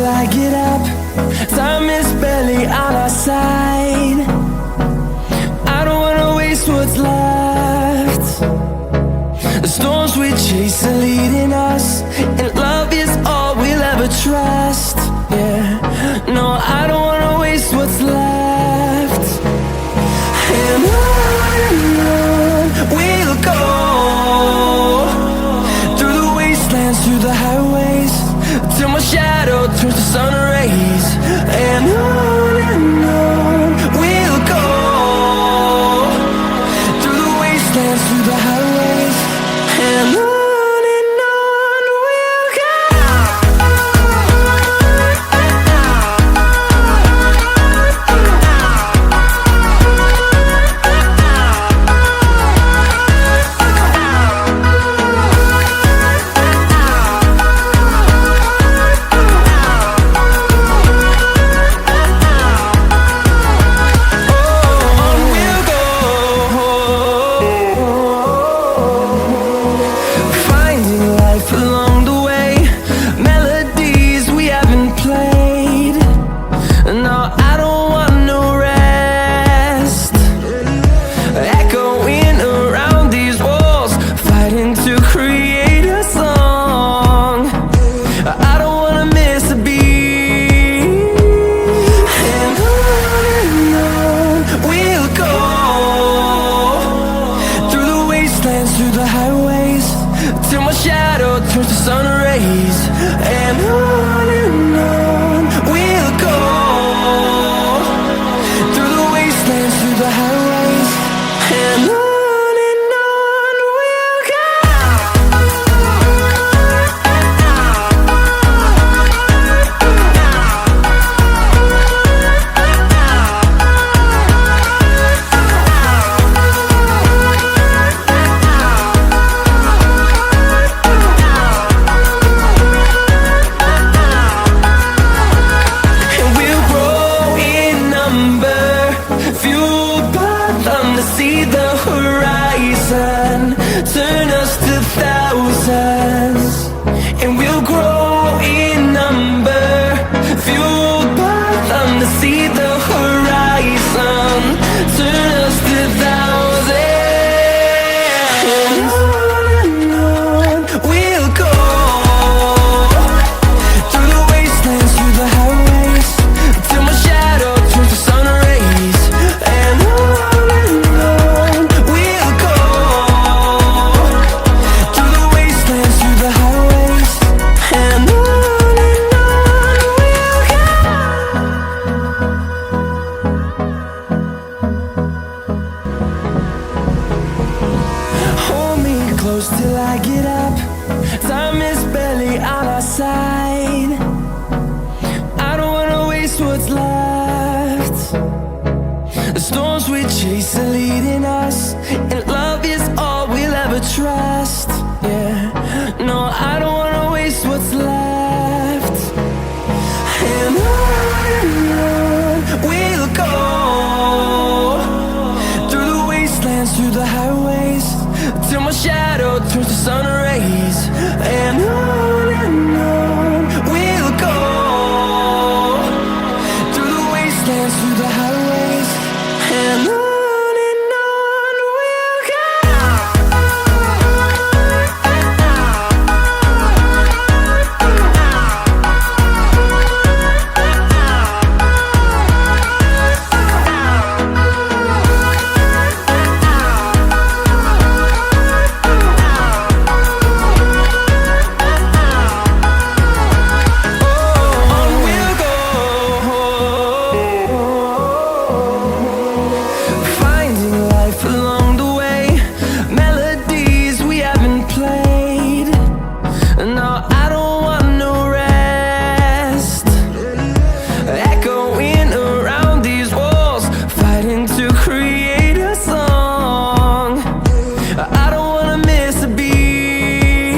I get up. Time is barely on our side. I don't wanna waste what's left. The storms we chase are leading us, and love is all we'll ever trust. Yeah, no, I don't wanna waste what's left. And on we'll go, through the wastelands, through the highways, till my shadow turns to sun rays. And on we'll go, through the wastelands, through the highways, and on we'll go. Through the highways, till my shadow turns to sun rays. And on we'll go, through the wastelands, through the highways, and on we'll go. See the horizon, turn us to thousands, and we'll grow in number, fueled by them. To see the horizon, turn us to thousands, and on we'll go, through the wastelands, through the highways, till my shadow turns to sun rays. And close till I get up. Time is barely on our side. I don't wanna waste what's left. The storms we chase are leading us, and love is all we'll ever trust. Yeah, no, I don't wanna waste what's left.